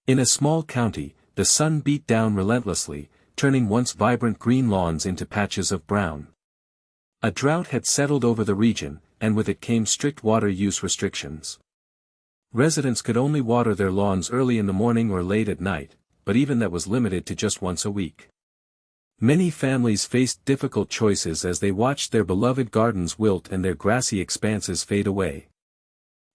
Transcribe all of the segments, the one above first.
In a small county, the sun beat down relentlessly, turning once vibrant green lawns into patches of brown. A drought had settled over the region, and with it came strict water use restrictions. Residents could only water their lawns early in the morning or late at night, but even that was limited to just once a week. Many families faced difficult choices as they watched their beloved gardens wilt and their grassy expanses fade away.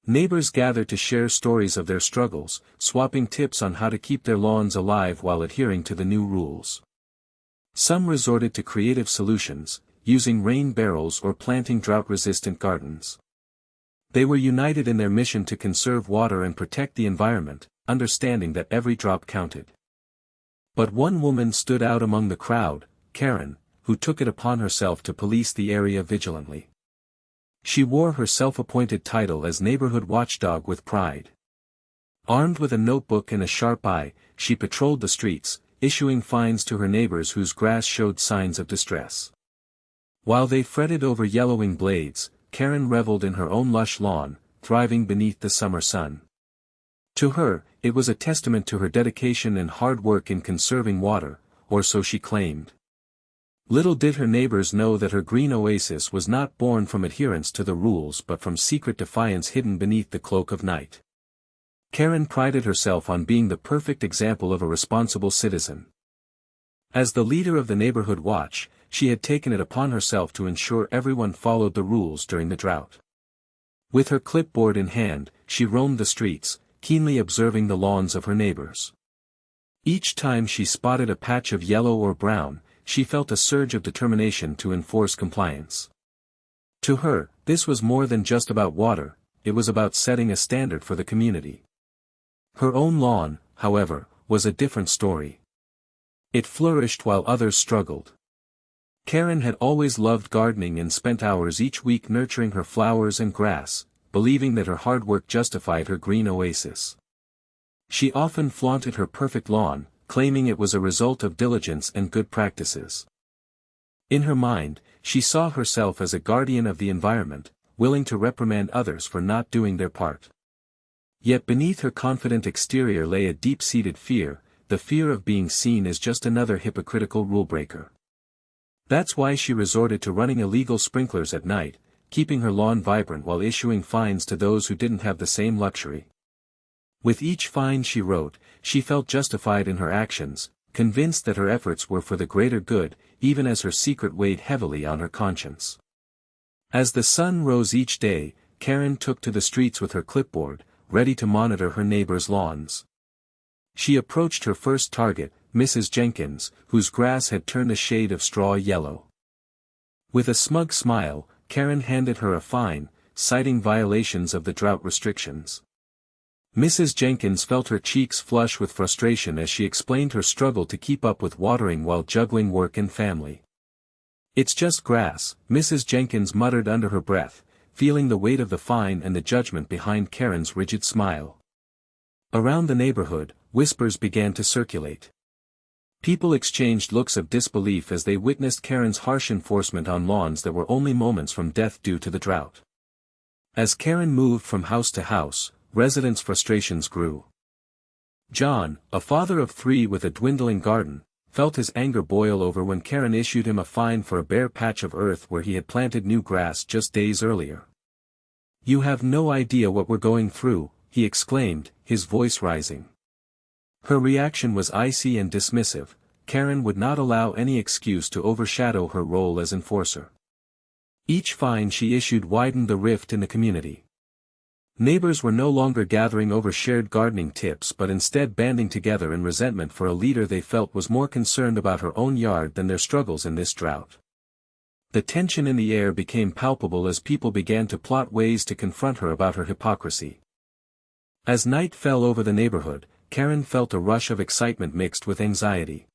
Neighbors gathered to share stories of their struggles, swapping tips on how to keep their lawns alive while adhering to the new rules. Some resorted to creative solutions, using rain barrels or planting drought-resistant gardens. They were united in their mission to conserve water and protect the environment, understanding that every drop counted. But one woman stood out among the crowd, Karen, who took it upon herself to police the area vigilantly. She wore her self-appointed title as neighborhood watchdog with pride. Armed with a notebook and a sharp eye, she patrolled the streets, issuing fines to her neighbors whose grass showed signs of distress. While they fretted over yellowing blades, Karen reveled in her own lush lawn, thriving beneath the summer sun. To her, it was a testament to her dedication and hard work in conserving water, or so she claimed. Little did her neighbors know that her green oasis was not born from adherence to the rules but from secret defiance hidden beneath the cloak of night. Karen prided herself on being the perfect example of a responsible citizen. As the leader of the neighborhood watch, she had taken it upon herself to ensure everyone followed the rules during the drought. With her clipboard in hand, she roamed the streets, keenly observing the lawns of her neighbors. Each time she spotted a patch of yellow or brown, she felt a surge of determination to enforce compliance. To her, this was more than just about water, it was about setting a standard for the community. Her own lawn, however, was a different story. It flourished while others struggled. Karen had always loved gardening and spent hours each week nurturing her flowers and grass, believing that her hard work justified her green oasis. She often flaunted her perfect lawn, claiming it was a result of diligence and good practices. In her mind, she saw herself as a guardian of the environment, willing to reprimand others for not doing their part. Yet beneath her confident exterior lay a deep-seated fear, the fear of being seen as just another hypocritical rule-breaker. That's why she resorted to running illegal sprinklers at night, keeping her lawn vibrant while issuing fines to those who didn't have the same luxury. With each fine she wrote, she felt justified in her actions, convinced that her efforts were for the greater good, even as her secret weighed heavily on her conscience. As the sun rose each day, Karen took to the streets with her clipboard, ready to monitor her neighbors' lawns. She approached her first target, Mrs. Jenkins, whose grass had turned a shade of straw yellow. With a smug smile, Karen handed her a fine, citing violations of the drought restrictions. Mrs. Jenkins felt her cheeks flush with frustration as she explained her struggle to keep up with watering while juggling work and family. "It's just grass," Mrs. Jenkins muttered under her breath, feeling the weight of the fine and the judgment behind Karen's rigid smile. Around the neighborhood, whispers began to circulate. People exchanged looks of disbelief as they witnessed Karen's harsh enforcement on lawns that were only moments from death due to the drought. As Karen moved from house to house, residents' frustrations grew. John, a father of 3 with a dwindling garden, felt his anger boil over when Karen issued him a fine for a bare patch of earth where he had planted new grass just days earlier. "You have no idea what we're going through," he exclaimed, his voice rising. Her reaction was icy and dismissive. Karen would not allow any excuse to overshadow her role as enforcer. Each fine she issued widened the rift in the community. Neighbors were no longer gathering over shared gardening tips but instead banding together in resentment for a leader they felt was more concerned about her own yard than their struggles in this drought. The tension in the air became palpable as people began to plot ways to confront her about her hypocrisy. As night fell over the neighborhood, Karen felt a rush of excitement mixed with anxiety.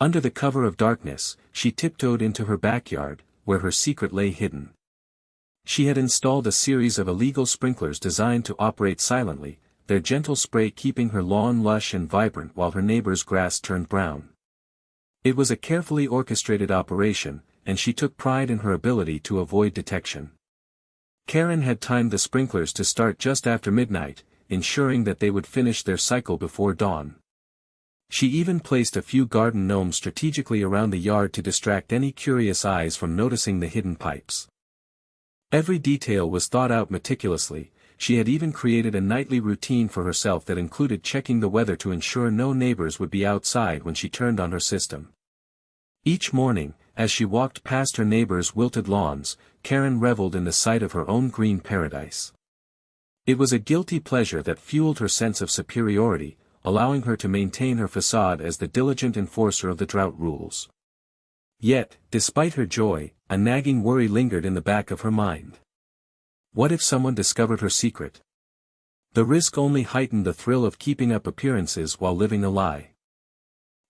Under the cover of darkness, she tiptoed into her backyard, where her secret lay hidden. She had installed a series of illegal sprinklers designed to operate silently, their gentle spray keeping her lawn lush and vibrant while her neighbor's grass turned brown. It was a carefully orchestrated operation, and she took pride in her ability to avoid detection. Karen had timed the sprinklers to start just after midnight, ensuring that they would finish their cycle before dawn. She even placed a few garden gnomes strategically around the yard to distract any curious eyes from noticing the hidden pipes. Every detail was thought out meticulously. She had even created a nightly routine for herself that included checking the weather to ensure no neighbors would be outside when she turned on her system. Each morning, as she walked past her neighbors' wilted lawns, Karen reveled in the sight of her own green paradise. It was a guilty pleasure that fueled her sense of superiority, allowing her to maintain her facade as the diligent enforcer of the drought rules. Yet, despite her joy, a nagging worry lingered in the back of her mind. What if someone discovered her secret? The risk only heightened the thrill of keeping up appearances while living a lie.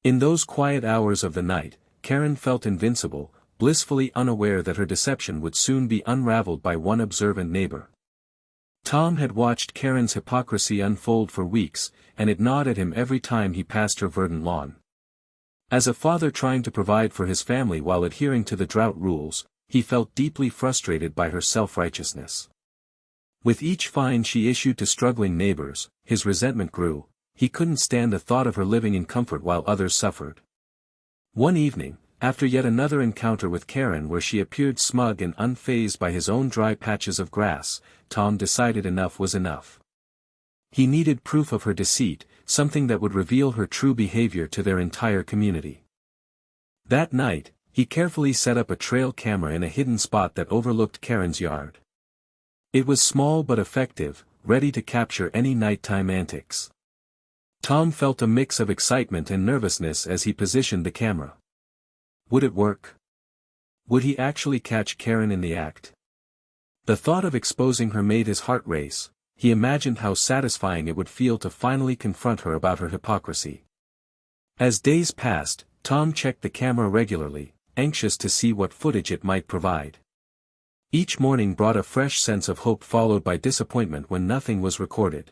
In those quiet hours of the night, Karen felt invincible, blissfully unaware that her deception would soon be unraveled by one observant neighbor. Tom had watched Karen's hypocrisy unfold for weeks, and it gnawed at him every time he passed her verdant lawn. As a father trying to provide for his family while adhering to the drought rules, he felt deeply frustrated by her self-righteousness. With each fine she issued to struggling neighbors, his resentment grew. He couldn't stand the thought of her living in comfort while others suffered. One evening, after yet another encounter with Karen where she appeared smug and unfazed by his own dry patches of grass, Tom decided enough was enough. He needed proof of her deceit, something that would reveal her true behavior to their entire community. That night, he carefully set up a trail camera in a hidden spot that overlooked Karen's yard. It was small but effective, ready to capture any nighttime antics. Tom felt a mix of excitement and nervousness as he positioned the camera. Would it work? Would he actually catch Karen in the act? The thought of exposing her made his heart race. He imagined how satisfying it would feel to finally confront her about her hypocrisy. As days passed, Tom checked the camera regularly, anxious to see what footage it might provide. Each morning brought a fresh sense of hope followed by disappointment when nothing was recorded.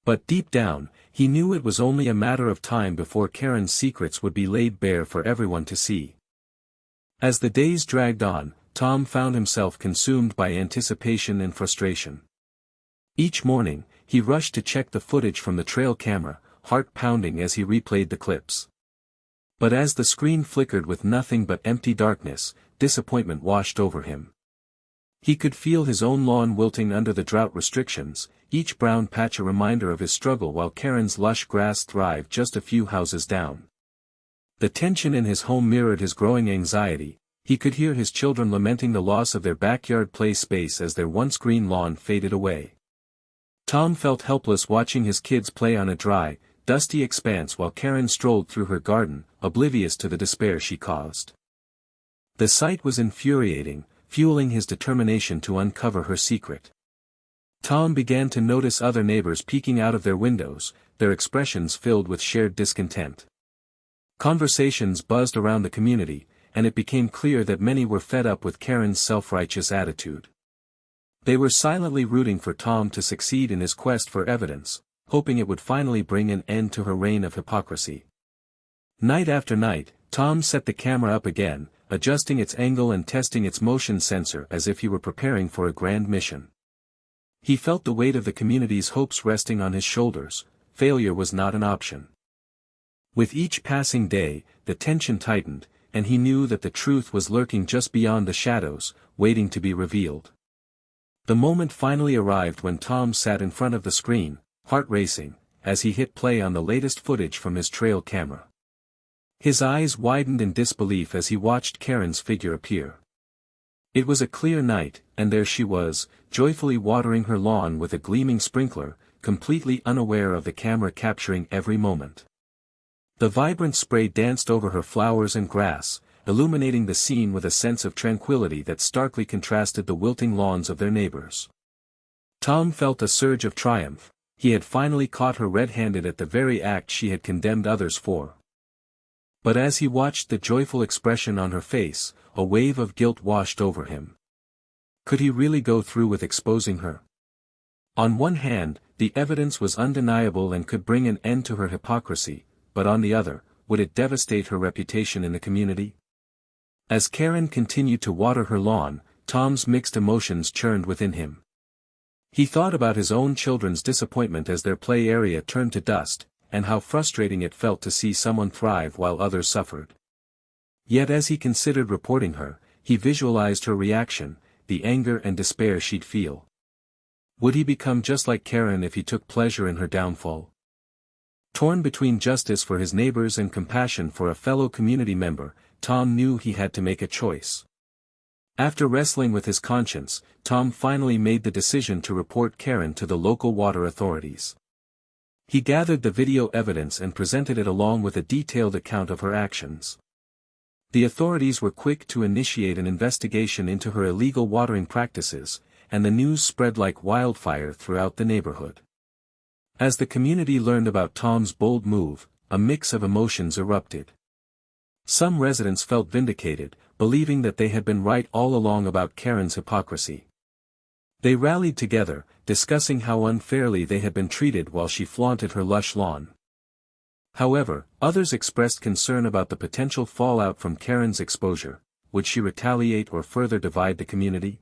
But deep down, he knew it was only a matter of time before Karen's secrets would be laid bare for everyone to see. As the days dragged on, Tom found himself consumed by anticipation and frustration. Each morning, he rushed to check the footage from the trail camera, heart pounding as he replayed the clips. But as the screen flickered with nothing but empty darkness, disappointment washed over him. He could feel his own lawn wilting under the drought restrictions, each brown patch a reminder of his struggle while Karen's lush grass thrived just a few houses down. The tension in his home mirrored his growing anxiety. He could hear his children lamenting the loss of their backyard play space as their once green lawn faded away. Tom felt helpless watching his kids play on a dry, dusty expanse while Karen strolled through her garden, oblivious to the despair she caused. The sight was infuriating, fueling his determination to uncover her secret. Tom began to notice other neighbors peeking out of their windows, their expressions filled with shared discontent. Conversations buzzed around the community, and it became clear that many were fed up with Karen's self-righteous attitude. They were silently rooting for Tom to succeed in his quest for evidence, hoping it would finally bring an end to her reign of hypocrisy. Night after night, Tom set the camera up again, adjusting its angle and testing its motion sensor as if he were preparing for a grand mission. He felt the weight of the community's hopes resting on his shoulders. Failure was not an option. With each passing day, the tension tightened, and he knew that the truth was lurking just beyond the shadows, waiting to be revealed. The moment finally arrived when Tom sat in front of the screen, heart racing, as he hit play on the latest footage from his trail camera. His eyes widened in disbelief as he watched Karen's figure appear. It was a clear night, and there she was, joyfully watering her lawn with a gleaming sprinkler, completely unaware of the camera capturing every moment. The vibrant spray danced over her flowers and grass, illuminating the scene with a sense of tranquility that starkly contrasted the wilting lawns of their neighbors. Tom felt a surge of triumph. He had finally caught her red-handed at the very act she had condemned others for. But as he watched the joyful expression on her face, a wave of guilt washed over him. Could he really go through with exposing her? On one hand, the evidence was undeniable and could bring an end to her hypocrisy, but on the other, would it devastate her reputation in the community? As Karen continued to water her lawn, Tom's mixed emotions churned within him. He thought about his own children's disappointment as their play area turned to dust, and how frustrating it felt to see someone thrive while others suffered. Yet as he considered reporting her, he visualized her reaction, the anger and despair she'd feel. Would he become just like Karen if he took pleasure in her downfall? Torn between justice for his neighbors and compassion for a fellow community member, Tom knew he had to make a choice. After wrestling with his conscience, Tom finally made the decision to report Karen to the local water authorities. He gathered the video evidence and presented it along with a detailed account of her actions. The authorities were quick to initiate an investigation into her illegal watering practices, and the news spread like wildfire throughout the neighborhood. As the community learned about Tom's bold move, a mix of emotions erupted. Some residents felt vindicated, believing that they had been right all along about Karen's hypocrisy. They rallied together, discussing how unfairly they had been treated while she flaunted her lush lawn. However, others expressed concern about the potential fallout from Karen's exposure. Would she retaliate or further divide the community?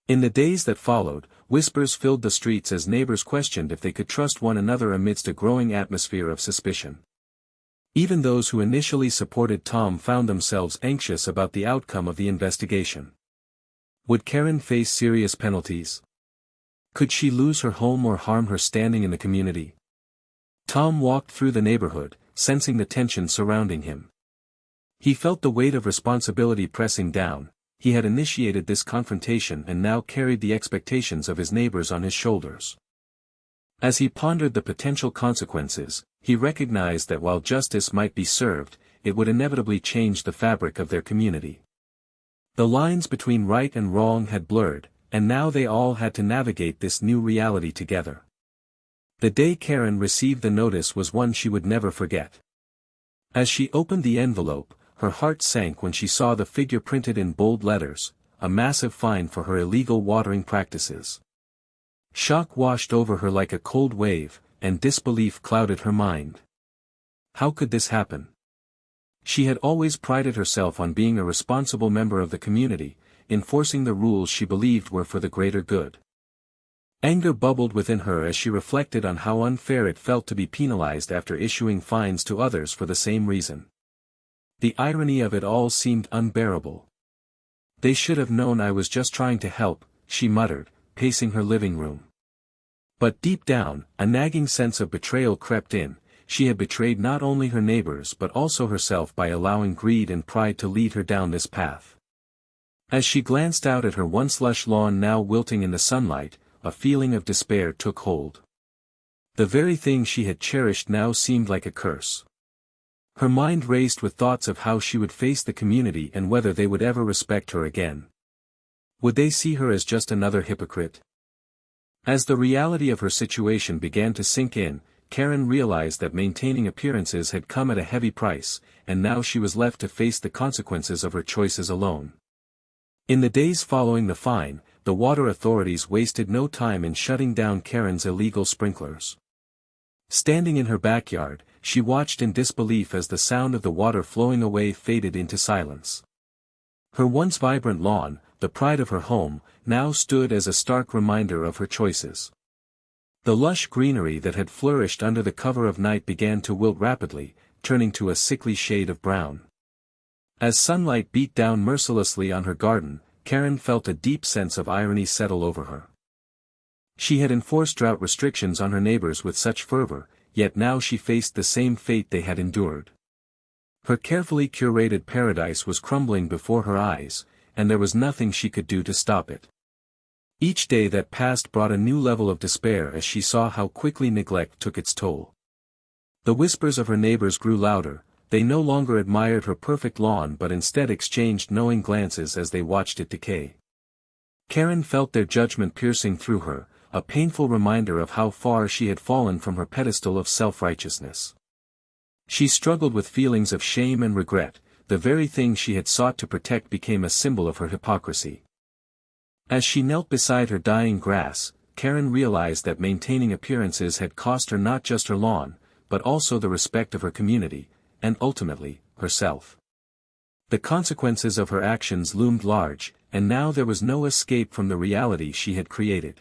In the days that followed, whispers filled the streets as neighbors questioned if they could trust one another amidst a growing atmosphere of suspicion. Even those who initially supported Tom found themselves anxious about the outcome of the investigation. Would Karen face serious penalties? Could she lose her home or harm her standing in the community? Tom walked through the neighborhood, sensing the tension surrounding him. He felt the weight of responsibility pressing down. He had initiated this confrontation and now carried the expectations of his neighbors on his shoulders. As he pondered the potential consequences, he recognized that while justice might be served, it would inevitably change the fabric of their community. The lines between right and wrong had blurred, and now they all had to navigate this new reality together. The day Karen received the notice was one she would never forget. As she opened the envelope, her heart sank when she saw the figure printed in bold letters, a massive fine for her illegal watering practices. Shock washed over her like a cold wave, and disbelief clouded her mind. How could this happen? She had always prided herself on being a responsible member of the community, enforcing the rules she believed were for the greater good. Anger bubbled within her as she reflected on how unfair it felt to be penalized after issuing fines to others for the same reason. The irony of it all seemed unbearable. "They should have known I was just trying to help," she muttered, pacing her living room. But deep down, a nagging sense of betrayal crept in. She had betrayed not only her neighbors but also herself by allowing greed and pride to lead her down this path. As she glanced out at her once lush lawn now wilting in the sunlight, a feeling of despair took hold. The very thing she had cherished now seemed like a curse. Her mind raced with thoughts of how she would face the community and whether they would ever respect her again. Would they see her as just another hypocrite? As the reality of her situation began to sink in, Karen realized that maintaining appearances had come at a heavy price, and now she was left to face the consequences of her choices alone. In the days following the fine, the water authorities wasted no time in shutting down Karen's illegal sprinklers. Standing in her backyard, she watched in disbelief as the sound of the water flowing away faded into silence. Her once vibrant lawn, the pride of her home, now stood as a stark reminder of her choices. The lush greenery that had flourished under the cover of night began to wilt rapidly, turning to a sickly shade of brown. As sunlight beat down mercilessly on her garden, Karen felt a deep sense of irony settle over her. She had enforced drought restrictions on her neighbors with such fervor, yet now she faced the same fate they had endured. Her carefully curated paradise was crumbling before her eyes, and there was nothing she could do to stop it. Each day that passed brought a new level of despair as she saw how quickly neglect took its toll. The whispers of her neighbors grew louder. They no longer admired her perfect lawn but instead exchanged knowing glances as they watched it decay. Karen felt their judgment piercing through her, a painful reminder of how far she had fallen from her pedestal of self-righteousness. She struggled with feelings of shame and regret. The very thing she had sought to protect became a symbol of her hypocrisy. As she knelt beside her dying grass, Karen realized that maintaining appearances had cost her not just her lawn, but also the respect of her community, and ultimately, herself. The consequences of her actions loomed large, and now there was no escape from the reality she had created.